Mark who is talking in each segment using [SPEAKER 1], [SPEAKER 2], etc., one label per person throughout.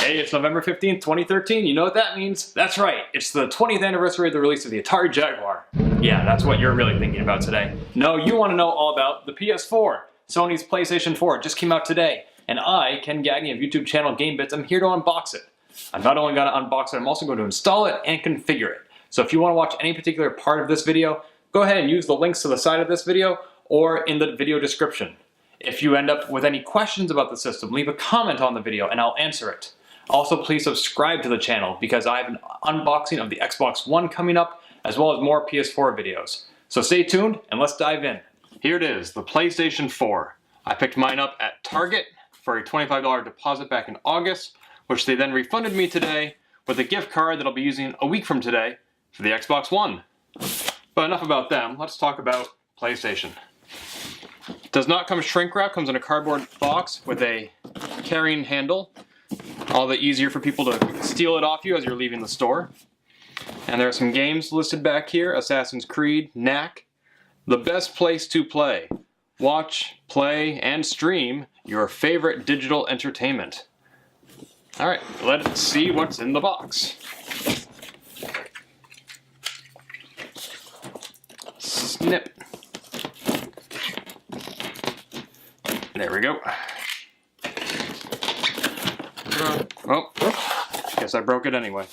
[SPEAKER 1] Hey, it's November 15th, 2013. You know what that means? That's right, it's the 20th anniversary of the release of the Atari Jaguar. Yeah, that's what you're really thinking about today. No, you want to know all about the PS4. Sony's PlayStation 4 just came out today, and I, Ken Gagne of YouTube channel Game Bits, I'm here to unbox it. I'm not only going to unbox it, I'm also going to install it and configure it. So if you want to watch any particular part of this video, go ahead and use the links to the side of this video or in the video description. If you end up with any questions about the system, leave a comment on the video and I'll answer it. Also, please subscribe to the channel because I have an unboxing of the Xbox One coming up, as well as more PS4 videos. So stay tuned and let's dive in. Here it is, the PlayStation 4. I picked mine up at Target for a $25 deposit back in August, which they then refunded me today with a gift card that I'll be using a week from today for the Xbox One. But enough about them, let's talk about PlayStation. It does not come shrink wrap, comes in a cardboard box with a carrying handle. All the easier for people to steal it off you as you're leaving the store. And there are some games listed back here: Assassin's Creed, Knack. The best place to play. Watch, play, and stream your favorite digital entertainment. Alright, let's see what's in the box. Snip. There we go. Oh, guess I broke it anyway.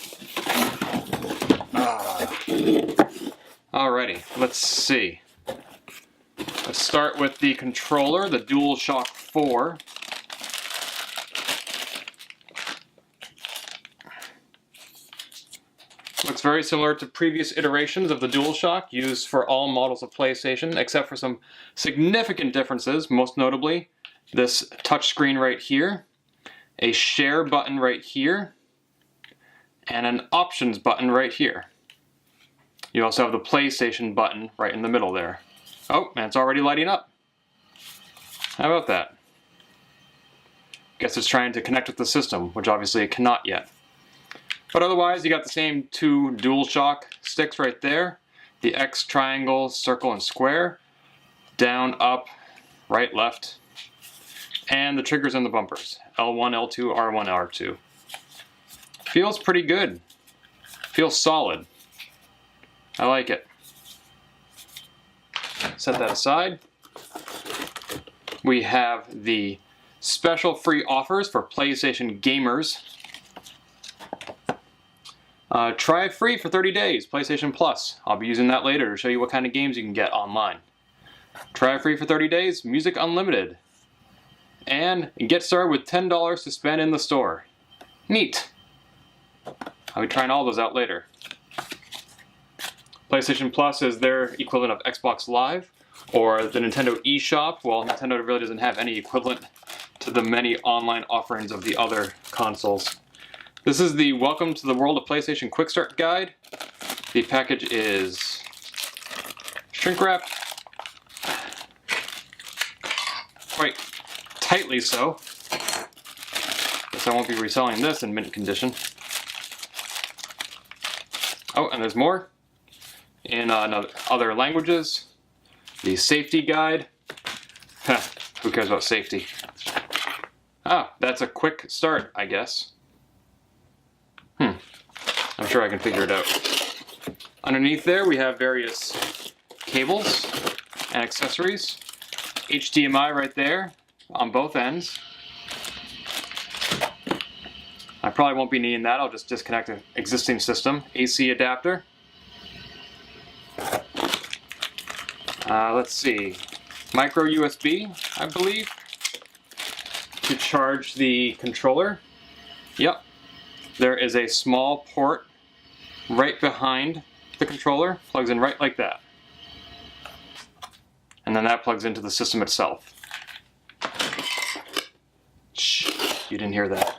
[SPEAKER 1] Alrighty, let's see. Let's start with the controller, the DualShock 4. Looks very similar to previous iterations of the DualShock used for all models of PlayStation, except for some significant differences, most notably this touchscreen right here, a share button right here, and an options button right here. You also have the PlayStation button right in the middle there. Oh, and it's already lighting up. How about that? Guess it's trying to connect with the system, which obviously it cannot yet. But otherwise, you got the same two DualShock sticks right there. The X, triangle, circle, and square. Down, up, right, left. And the triggers and the bumpers. L1, L2, R1, R2. Feels pretty good. Feels solid. I like it. Set that aside. We have the special free offers for PlayStation gamers. Try it free for 30 days, PlayStation Plus. I'll be using that later to show you what kind of games you can get online. Try it free for 30 days, music unlimited. And get started with $10 to spend in the store. Neat. I'll be trying all those out later. PlayStation Plus is their equivalent of Xbox Live, or the Nintendo eShop. Well, Nintendo really doesn't have any equivalent to the many online offerings of the other consoles. This is the Welcome to the World of PlayStation Quick Start Guide. The package is shrink wrapped. Quite tightly so. Guess I won't be reselling this in mint condition. Oh, and there's more in other languages. The safety guide. Who cares about safety? Ah, that's a quick start, I guess. I'm sure I can figure it out. Underneath there we have various cables and accessories. HDMI right there on both ends. I probably won't be needing that, I'll just disconnect an existing system. AC adapter. Let's see, micro USB, I believe, to charge the controller. Yep, there is a small port right behind the controller, plugs in right like that. And then that plugs into the system itself. Shh, you didn't hear that.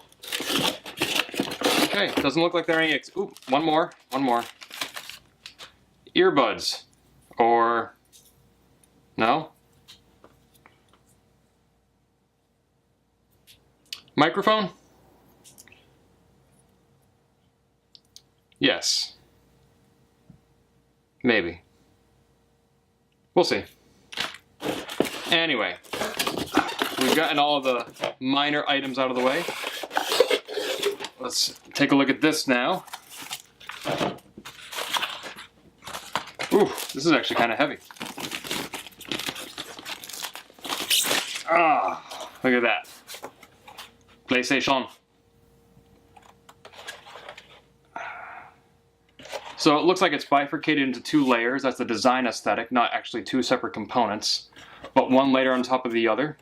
[SPEAKER 1] Okay, doesn't look like there are any, ooh, one more. Earbuds, or, no? Microphone? Yes. Maybe. We'll see. Anyway, we've gotten all of the minor items out of the way. let's take a look at this now. Ooh, this is actually kind of heavy. Ah, look at that. PlayStation. So it looks like it's bifurcated into 2 layers. That's the design aesthetic, not actually 2 separate components, but one layer on top of the other.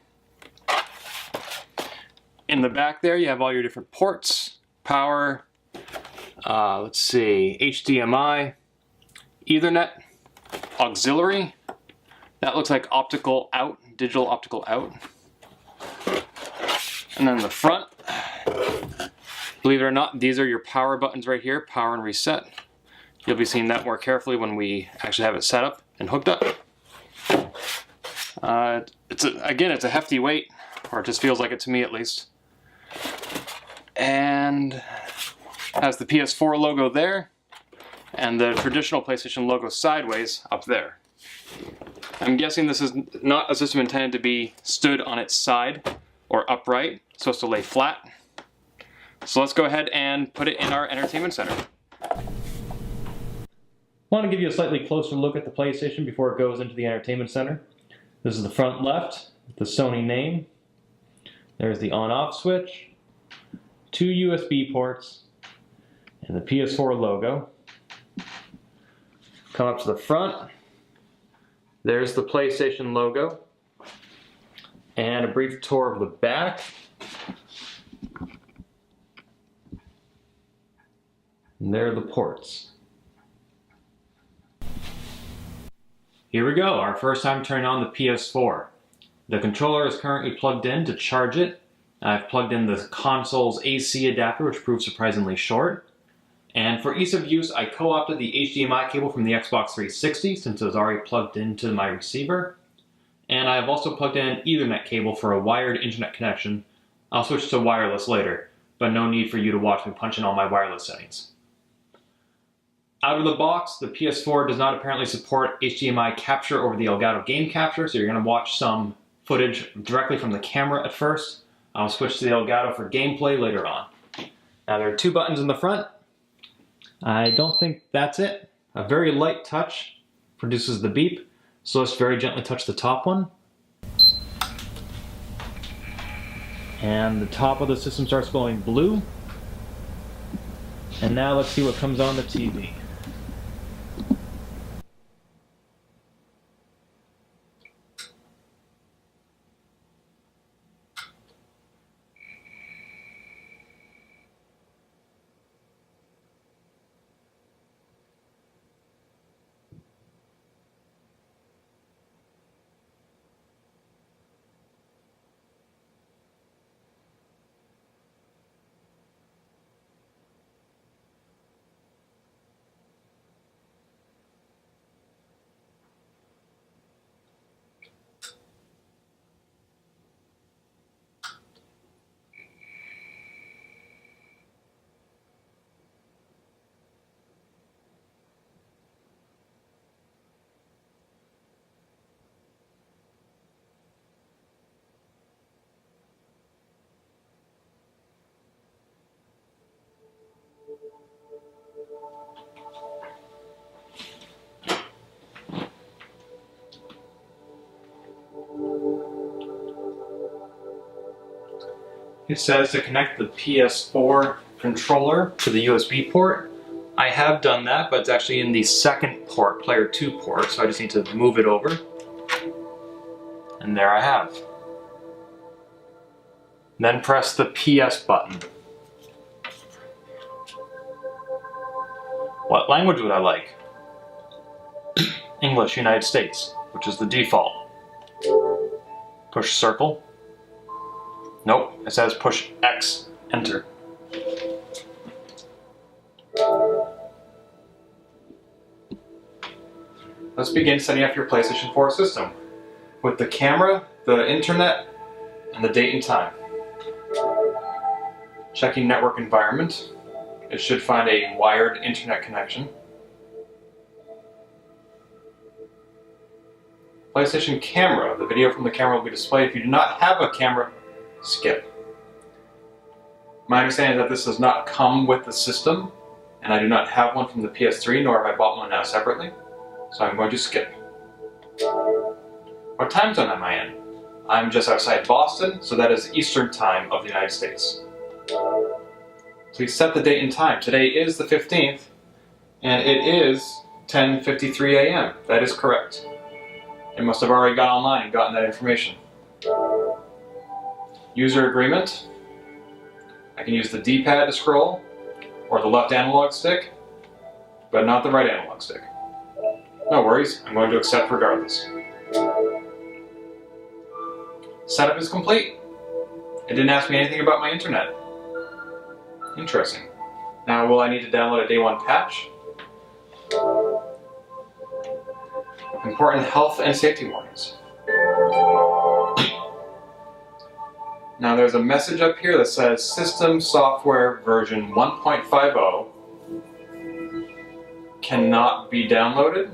[SPEAKER 1] In the back there, you have all your different ports, power, let's see, HDMI, Ethernet, auxiliary. That looks like optical out, digital optical out. And then the front, believe it or not, these are your power buttons right here, power and reset. You'll be seeing that more carefully when we actually have it set up and hooked up. Again, it's a hefty weight, or it just feels like it to me at least. And has the PS4 logo there, and the traditional PlayStation logo sideways up there. I'm guessing this is not a system intended to be stood on its side or upright. It's supposed to lay flat. So let's go ahead and put it in our entertainment center. I want to give you a slightly closer look at the PlayStation before it goes into the entertainment center. This is the front left, the Sony name. There's the on-off switch, 2 USB ports, and the PS4 logo. Come up to the front. There's the PlayStation logo. And a brief tour of the back. And there are the ports. Here we go, our first time turning on the PS4. The controller is currently plugged in to charge it. I've plugged in the console's AC adapter, which proved surprisingly short. And for ease of use, I co-opted the HDMI cable from the Xbox 360 since it was already plugged into my receiver. And I have also plugged in an Ethernet cable for a wired internet connection. I'll switch to wireless later, but no need for you to watch me punch in all my wireless settings. Out of the box, the PS4 does not apparently support HDMI capture over the Elgato game capture, so you're going to watch some footage directly from the camera at first. I'll switch to the Elgato for gameplay later on. Now there are 2 buttons in the front. I don't think that's it. A very light touch produces the beep, so let's very gently touch the top one. And the top of the system starts glowing blue. And now let's see what comes on the TV. It says to connect the PS4 controller to the USB port. I have done that, but it's actually in the second port, player 2 port, so I just need to move it over. And there I have. Then press the PS button. What language would I like? English, United States, which is the default. Push circle. Nope, it says push X, enter. Let's begin setting up your PlayStation 4 system with the camera, the internet, and the date and time. Checking network environment. It should find a wired internet connection. PlayStation camera. The video from the camera will be displayed. If you do not have a camera, skip. My understanding is that this does not come with the system, and I do not have one from the PS3, nor have I bought one now separately, so I'm going to skip. What time zone am I in? I'm just outside Boston, so that is Eastern Time of the United States. Please set the date and time. Today is the 15th, and it is 10:53 a.m. That is correct. It must have already gone online and gotten that information. User agreement. I can use the D-pad to scroll, or the left analog stick, but not the right analog stick. No worries, I'm going to accept regardless. Setup is complete. It didn't ask me anything about my internet. Interesting. Now, will I need to download a day one patch? Important health and safety warnings. Now there's a message up here that says System Software version 1.50 cannot be downloaded.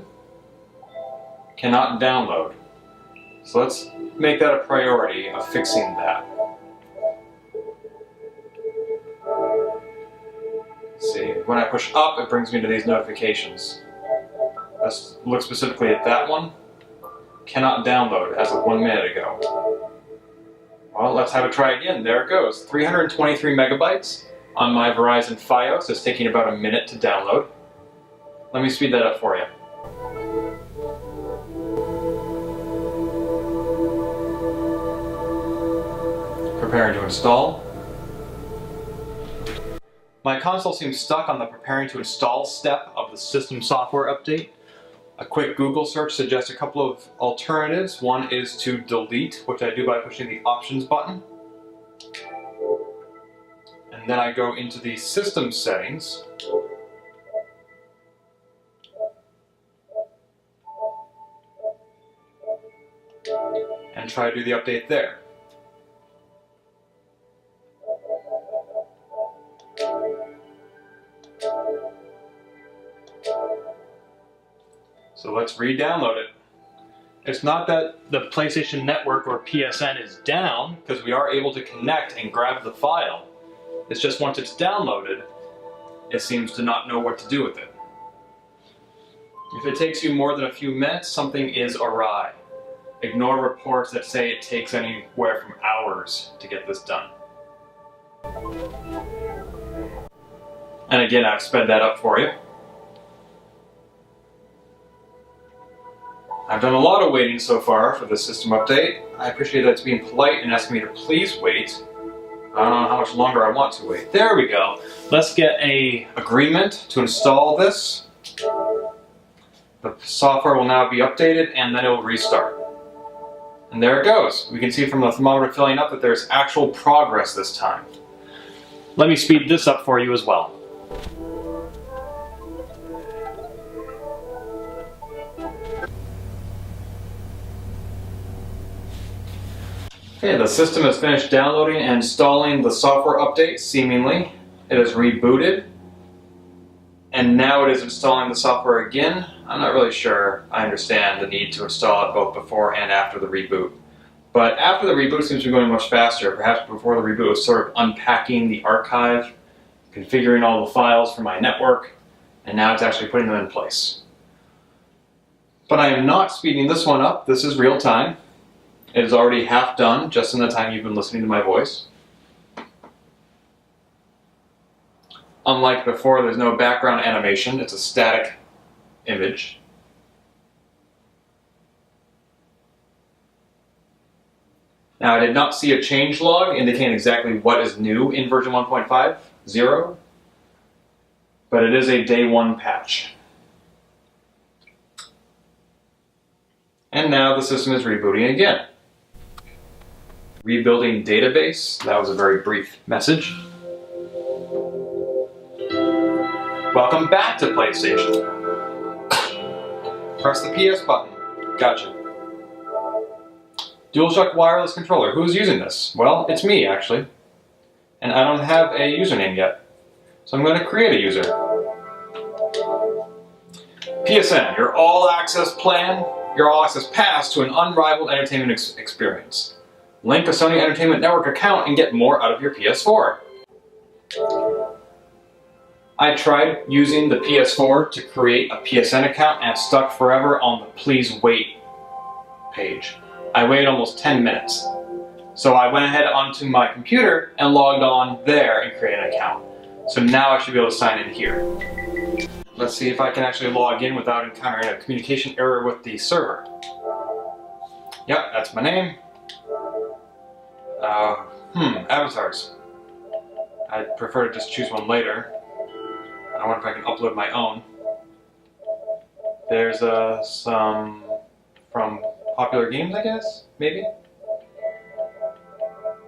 [SPEAKER 1] Cannot download. So let's make that a priority of fixing that. Let's see, when I push up, it brings me to these notifications. Let's look specifically at that one. Cannot download as of 1 minute ago. Well, let's have it try again. There it goes. 323 megabytes on my Verizon Fios. It's taking about a minute to download. Let me speed that up for you. Preparing to install. My console seems stuck on the preparing to install step of the system software update. A quick Google search suggests a couple of alternatives. One is to delete, which I do by pushing the options button. And then I go into the system settings. And try to do the update there. So let's re-download it. It's not that the PlayStation Network or PSN is down, because we are able to connect and grab the file. It's just once it's downloaded, it seems to not know what to do with it. If it takes you more than a few minutes, something is awry. Ignore reports that say it takes anywhere from hours to get this done. And again, I've sped that up for you. I've done a lot of waiting so far for this system update. I appreciate that it's being polite and asking me to please wait. I don't know how much longer I want to wait. There we go. Let's get an agreement to install this. The software will now be updated and then it will restart. And there it goes. We can see from the thermometer filling up that there's actual progress this time. Let me speed this up for you as well. Okay, the system has finished downloading and installing the software update, seemingly. It has rebooted. And now it is installing the software again. I'm not really sure I understand the need to install it both before and after the reboot. But after the reboot, it seems to be going much faster. Perhaps before the reboot, it was sort of unpacking the archive, configuring all the files for my network, and now it's actually putting them in place. But I am not speeding this one up. This is real time. It is already half done, just in the time you've been listening to my voice. Unlike before, there's no background animation. It's a static image. Now, I did not see a change log indicating exactly what is new in version 1.50, but it is a day one patch. And now the system is rebooting again. Rebuilding database. That was a very brief message. Welcome back to PlayStation. Press the PS button. Gotcha. DualShock wireless controller. Who's using this? Well, it's me, actually. And I don't have a username yet. So I'm going to create a user. PSN, your all-access plan, your all-access pass to an unrivaled entertainment experience. Link a Sony Entertainment Network account and get more out of your PS4. I tried using the PS4 to create a PSN account and it stuck forever on the please wait page. I waited almost 10 minutes. So I went ahead onto my computer and logged on there and created an account. So now I should be able to sign in here. Let's see if I can actually log in without encountering a communication error with the server. Yep, that's my name. Avatars. I'd prefer to just choose one later. I wonder if I can upload my own. There's some from popular games, I guess? Maybe?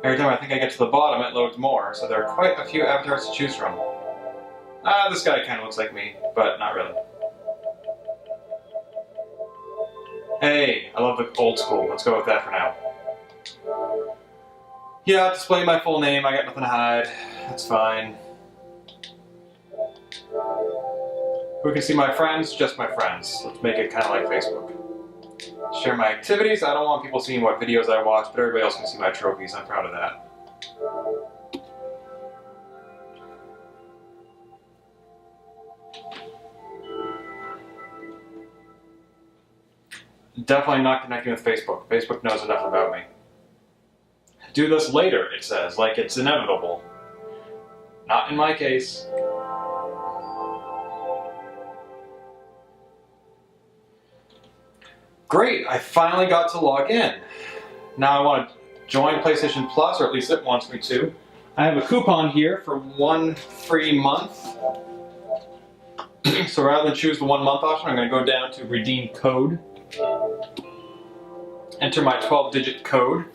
[SPEAKER 1] Every time I think I get to the bottom, it loads more, so there are quite a few avatars to choose from. This guy kind of looks like me, but not really. Hey, I love the old school. Let's go with that for now. Yeah, display my full name. I got nothing to hide. That's fine. Who can see my friends? Just my friends. Let's make it kind of like Facebook. Share my activities. I don't want people seeing what videos I watch, but everybody else can see my trophies. I'm proud of that. Definitely not connecting with Facebook. Facebook knows enough about me. Do this later, it says, like it's inevitable. Not in my case. Great, I finally got to log in. Now I want to join PlayStation Plus, or at least it wants me to. I have a coupon here for 1 free month. So rather than choose the 1 month option, I'm going to go down to redeem code. Enter my 12-digit code.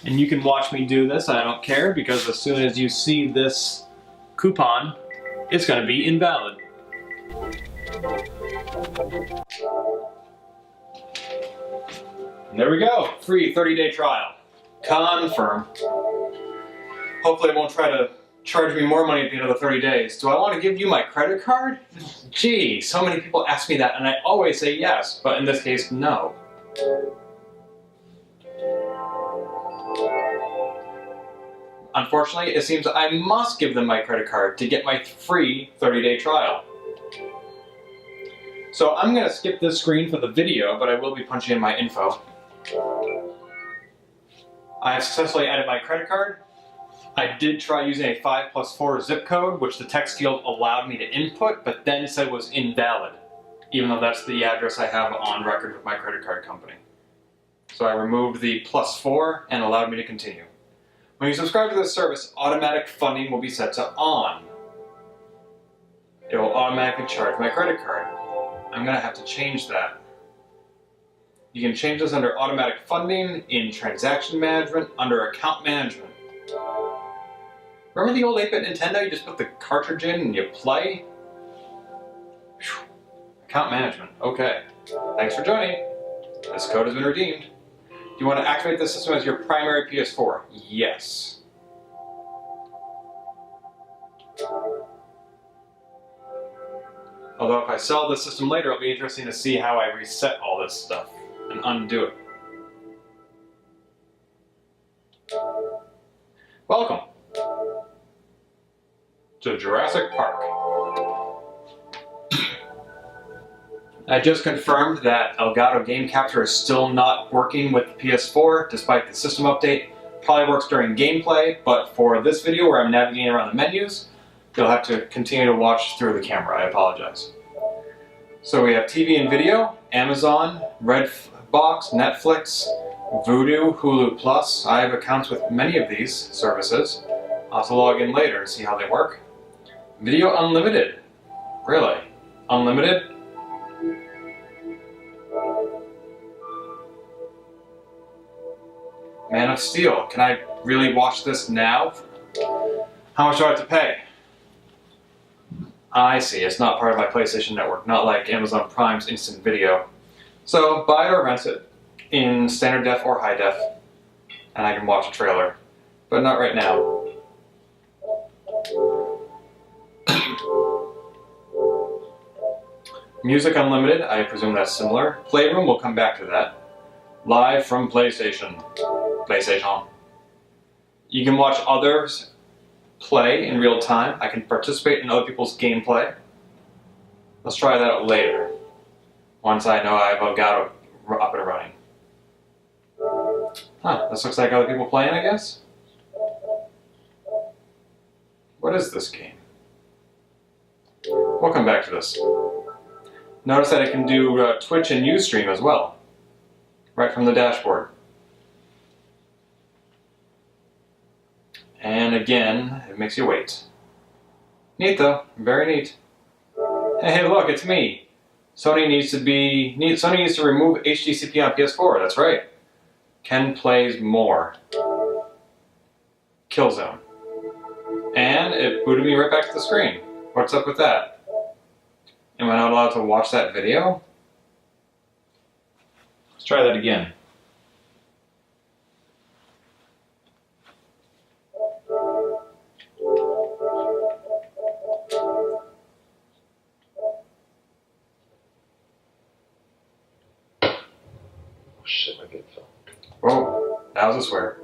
[SPEAKER 1] And you can watch me do this, I don't care, because as soon as you see this coupon, it's going to be invalid. And there we go, free 30-day trial. Confirm. Hopefully it won't try to charge me more money at the end of the 30 days. Do I want to give you my credit card? Gee, so many people ask me that and I always say yes, but in this case, no. Unfortunately, it seems I must give them my credit card to get my free 30-day trial. So I'm going to skip this screen for the video, but I will be punching in my info. I have successfully added my credit card. I did try using a 5+4 zip code, which the text field allowed me to input, but then said was invalid, even though that's the address I have on record with my credit card company. So I removed the +4 and allowed me to continue. When you subscribe to this service, automatic funding will be set to on. It will automatically charge my credit card. I'm going to have to change that. You can change this under automatic funding, in transaction management, under account management. Remember the old 8-bit Nintendo? You just put the cartridge in and you play? Whew. Account management. Okay. Thanks for joining. This code has been redeemed. Do you want to activate this system as your primary PS4? Yes. Although if I sell this system later, it'll be interesting to see how I reset all this stuff and undo it. Welcome to Jurassic Park. I just confirmed that Elgato Game Capture is still not working with the PS4 despite the system update. Probably works during gameplay, but for this video where I'm navigating around the menus, you'll have to continue to watch through the camera. I apologize. So we have TV and video, Amazon, Redbox, Netflix, Vudu, Hulu Plus. I have accounts with many of these services. I'll have to log in later and see how they work. Video Unlimited. Really? Unlimited? Man of Steel. Can I really watch this now? How much do I have to pay? I see, it's not part of my PlayStation Network, not like Amazon Prime's Instant Video. So, buy it or rent it, in standard def or high def, and I can watch a trailer, but not right now. Music Unlimited, I presume that's similar. Playroom, we'll come back to that. Live from PlayStation. You can watch others play in real time. I can participate in other people's gameplay. Let's try that out later, once I know I've got it up and running. Huh, this looks like other people playing, I guess? What is this game? We'll come back to this. Notice that I can do Twitch and Ustream as well, right from the dashboard. And again, it makes you wait. Neat though, very neat. Hey, look, it's me. Sony needs to remove HDCP on PS4. That's right. Ken plays more. Killzone. And it booted me right back to the screen. What's up with that? Am I not allowed to watch that video? Let's try that again.
[SPEAKER 2] Shit, my good fell.
[SPEAKER 1] Whoa, that was a swear.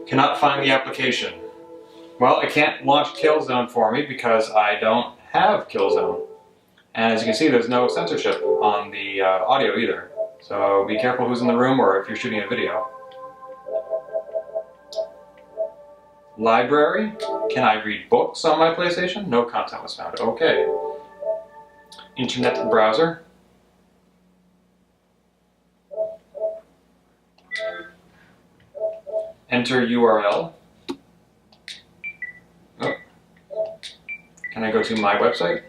[SPEAKER 1] Cannot find the application. Well, it can't launch Killzone for me because I don't have Killzone. And as you can see, there's no censorship on the audio either. So be careful who's in the room or if you're shooting a video. Library. Can I read books on my PlayStation? No content was found. Okay. Internet browser. Enter URL. Oh. Can I go to my website?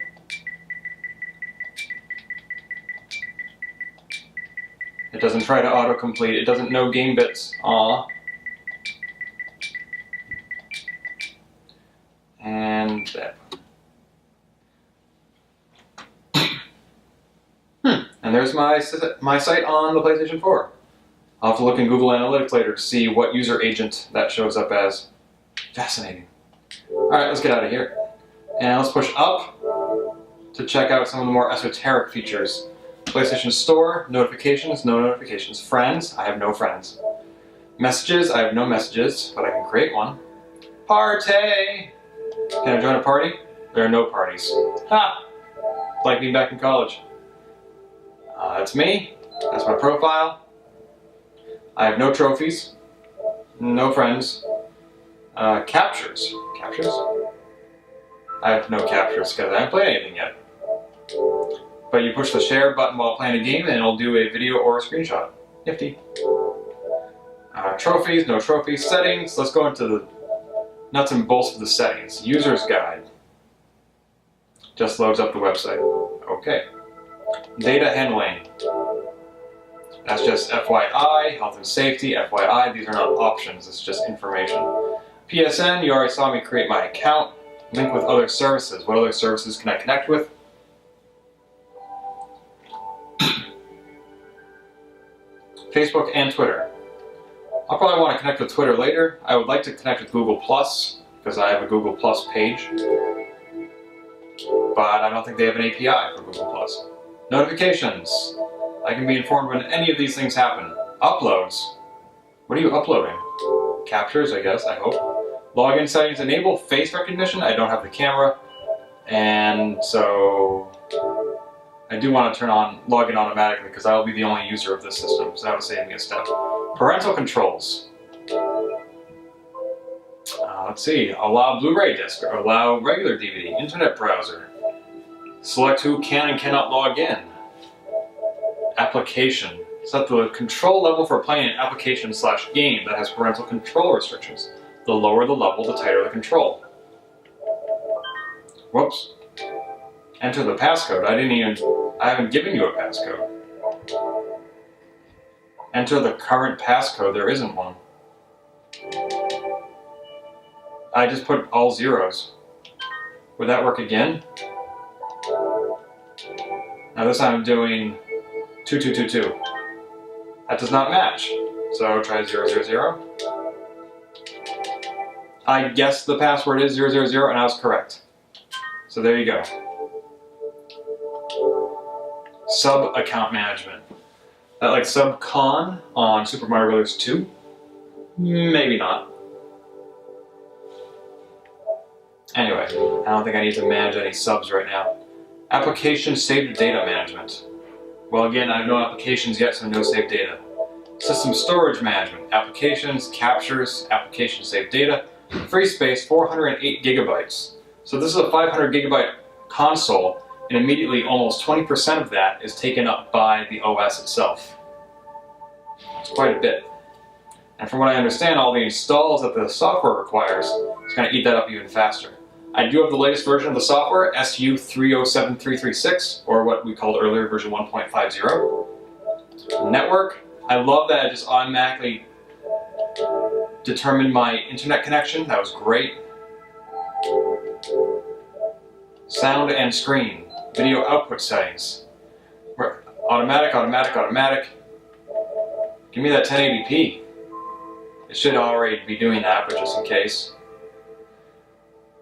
[SPEAKER 1] It doesn't try to autocomplete. It doesn't know game bits. Aw. And that. And there's my site on the PlayStation 4. I'll have to look in Google Analytics later to see what user agent that shows up as. Fascinating. Alright, let's get out of here. And let's push up to check out some of the more esoteric features. PlayStation Store, notifications, no notifications. Friends, I have no friends. Messages, I have no messages, but I can create one. Party! Can I join a party? There are no parties. Ha! Like being back in college. That's me. That's my profile. I have no trophies, no friends. Captures. Captures? I have no captures because I haven't played anything yet. But you push the share button while playing a game and it'll do a video or a screenshot. Nifty. Trophies, no trophies. Settings, let's go into the nuts and bolts of the settings. User's guide. Just loads up the website. Okay. Data handling. That's just FYI, health and safety, FYI, these are not options, it's just information. PSN, you already saw me create my account. Link with other services. What other services can I connect with? Facebook and Twitter. I'll probably want to connect with Twitter later. I would like to connect with Google+, because I have a Google+ page. But I don't think they have an API for Google+. Notifications. I can be informed when any of these things happen. Uploads. What are you uploading? Captures, I guess, I hope. Login settings. Enable face recognition. I don't have the camera. And so I do want to turn on login automatically because I will be the only user of this system, so that would save me a step. Parental controls. Let's see. Allow Blu-ray disc or allow regular DVD. Internet browser. Select who can and cannot log in. Application. Set the control level for playing an application/game that has parental control restrictions. The lower the level, the tighter the control. Whoops. Enter the passcode. I haven't given you a passcode. Enter the current passcode. There isn't one. I just put all zeros. Would that work again? Now this time I'm doing 2222. That does not match. So try 000. I guessed the password is 000 and I was correct. So there you go. Sub account management. That like sub con on Super Mario Bros. 2? Maybe not. Anyway, I don't think I need to manage any subs right now. Application saved data management. Well, again, I have no applications yet, so no saved data. System storage management. Applications, captures, application saved data. Free space, 408 gigabytes. So this is a 500 gigabyte console, and immediately almost 20% of that is taken up by the OS itself. It's quite a bit. And from what I understand, all the installs that the software requires is going to eat that up even faster. I do have the latest version of the software, SU 307336, or what we called earlier version 1.50. Network, I love that it just automatically determined my internet connection. That was great. Sound and screen, video output settings. Automatic, automatic, automatic. Give me that 1080p. It should already be doing that, but just in case.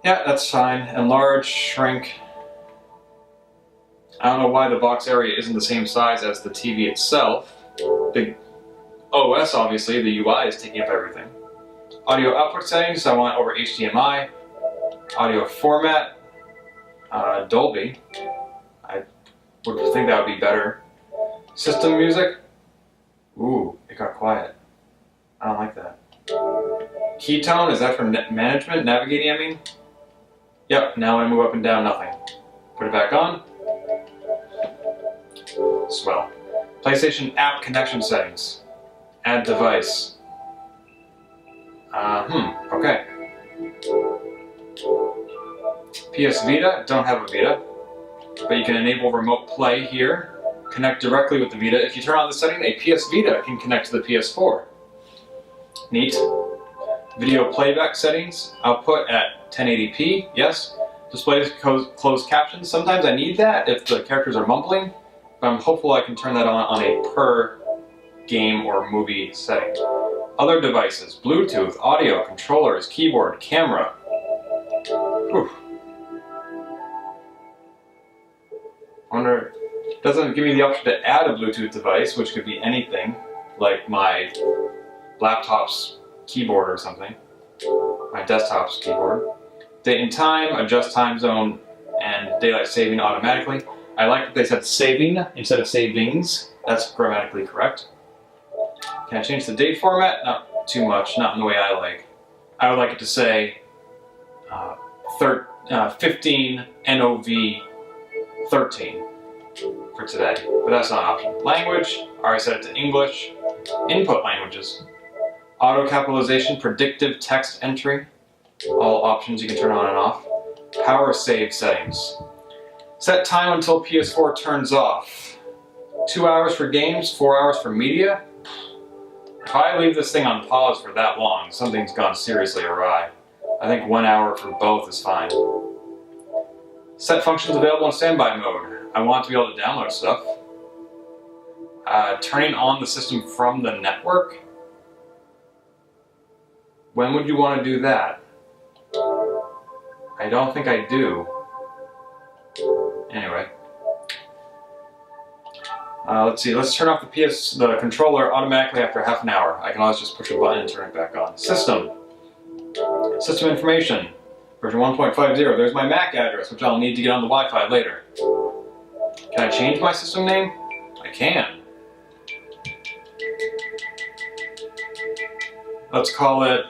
[SPEAKER 1] Yeah, that's fine. Enlarge, shrink. I don't know why the box area isn't the same size as the TV itself. The OS, obviously, the UI is taking up everything. Audio output settings, I want over HDMI. Audio format, Dolby. I would think that would be better. System music. Ooh, it got quiet. I don't like that. Keytone, is that for management? Navigating, I mean? Yep, now when I move up and down, nothing. Put it back on. Swell. PlayStation app connection settings. Add device. Okay. PS Vita, don't have a Vita, but you can enable remote play here. Connect directly with the Vita. If you turn on the setting, a PS Vita can connect to the PS4. Neat. Video playback settings, output at 1080p, yes. Display closed captions, sometimes I need that if the characters are mumbling, but I'm hopeful I can turn that on a per game or movie setting. Other devices, Bluetooth, audio, controllers, keyboard, camera. Whew. I wonder, it doesn't give me the option to add a Bluetooth device, which could be anything, like my laptop's keyboard or something, my desktop's keyboard. Date and time, adjust time zone and daylight saving automatically. I like that they said saving instead of savings. That's grammatically correct. Can I change the date format? Not too much, not in the way I like. I would like it to say 15 NOV 13 for today, but that's not an option. Language, I already set it to English. Input languages. Auto capitalization, predictive text entry. All options you can turn on and off. Power save settings. Set time until PS4 turns off. 2 hours for games, 4 hours for media. If I leave this thing on pause for that long, something's gone seriously awry. I think 1 hour for both is fine. Set functions available in standby mode. I want to be able to download stuff. Turning on the system from the network. When would you want to do that? I don't think I do. Anyway. Let's see, let's turn off the controller automatically after half an hour. I can always just push a button and turn it back on. System. System information. Version 1.50. There's my MAC address, which I'll need to get on the Wi-Fi later. Can I change my system name? I can. Let's call it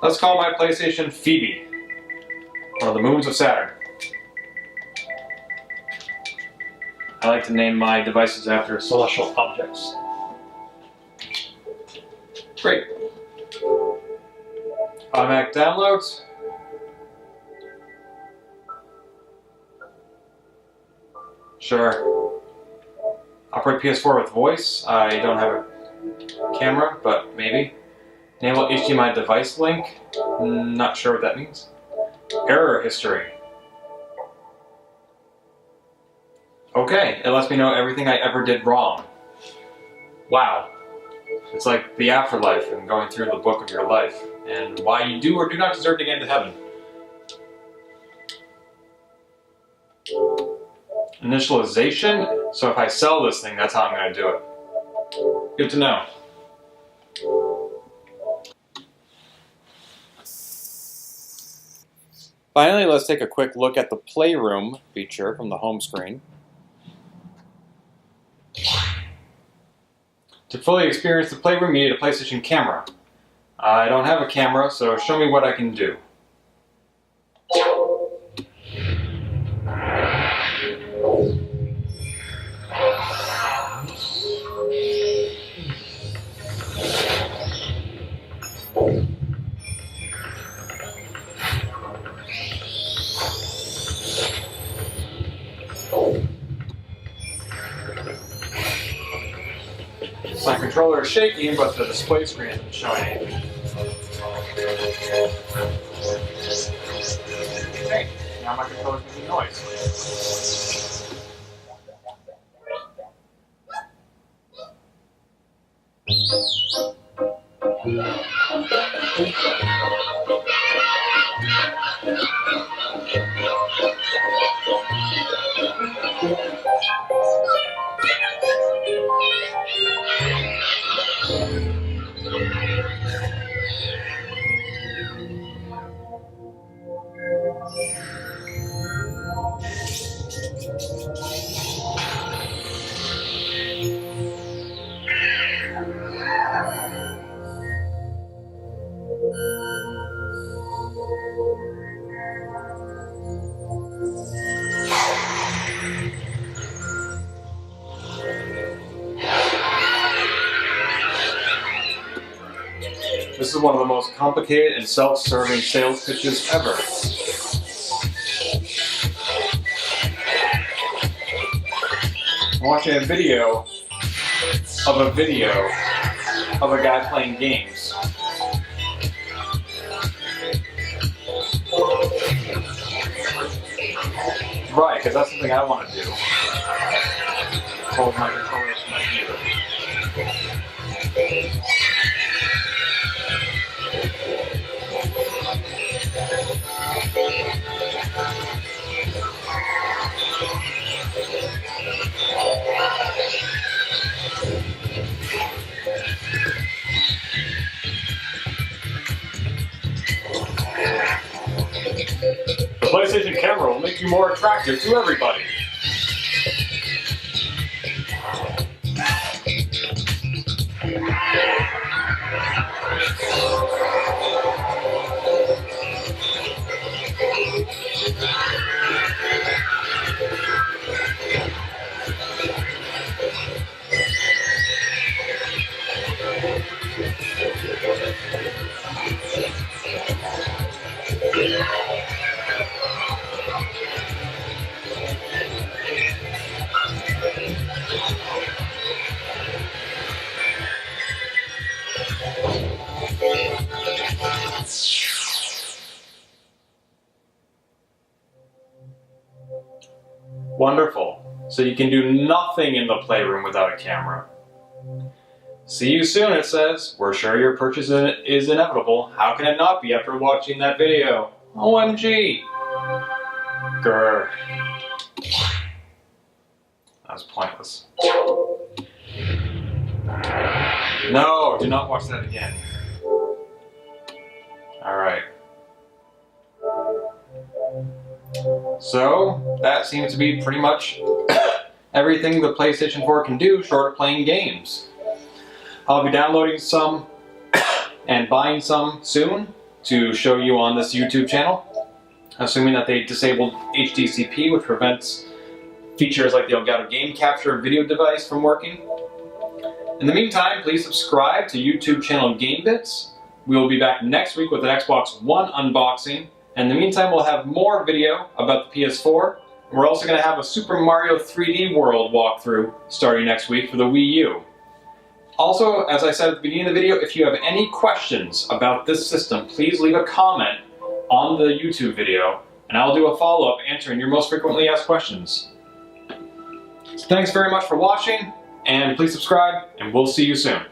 [SPEAKER 1] Let's call my PlayStation Phoebe, one of the moons of Saturn. I like to name my devices after celestial objects. Great. Automatic downloads. Sure. Operate PS4 with voice. I don't have a camera, but maybe. Enable HDMI device link. Not sure what that means. Error history. Okay, it lets me know everything I ever did wrong. Wow. It's like the afterlife and going through the book of your life and why you do or do not deserve to get into heaven. Initialization. So if I sell this thing, that's how I'm going to do it. Good to know. Finally, let's take a quick look at the Playroom feature from the home screen. To fully experience the Playroom, you need a PlayStation camera. I don't have a camera, so show me what I can do. My controller is shaking, but the display screen isn't showing anything. Okay, now my controller's making noise. This is one of the most complicated and self-serving sales pitches ever. I'm watching a video of a guy playing games. Right, because that's something I want to do. Hold my controller to my ear. The PlayStation camera will make you more attractive to everybody. Wonderful. So you can do nothing in the Playroom without a camera. See you soon, it says. We're sure your purchase is inevitable. How can it not be after watching that video? OMG. Grr. That was pointless. No, do not watch that again. Alright. So, that seems to be pretty much everything the PlayStation 4 can do short of playing games. I'll be downloading some and buying some soon. to show you on this YouTube channel, assuming that they disabled HDCP, which prevents features like the Elgato Game Capture video device from working. In the meantime, please subscribe to YouTube channel GameBits. We will be back next week with an Xbox One unboxing. And in the meantime, we'll have more video about the PS4. We're also going to have a Super Mario 3D World walkthrough starting next week for the Wii U. Also, as I said at the beginning of the video, if you have any questions about this system, please leave a comment on the YouTube video, and I'll do a follow-up answering your most frequently asked questions. So thanks very much for watching, and please subscribe, and we'll see you soon.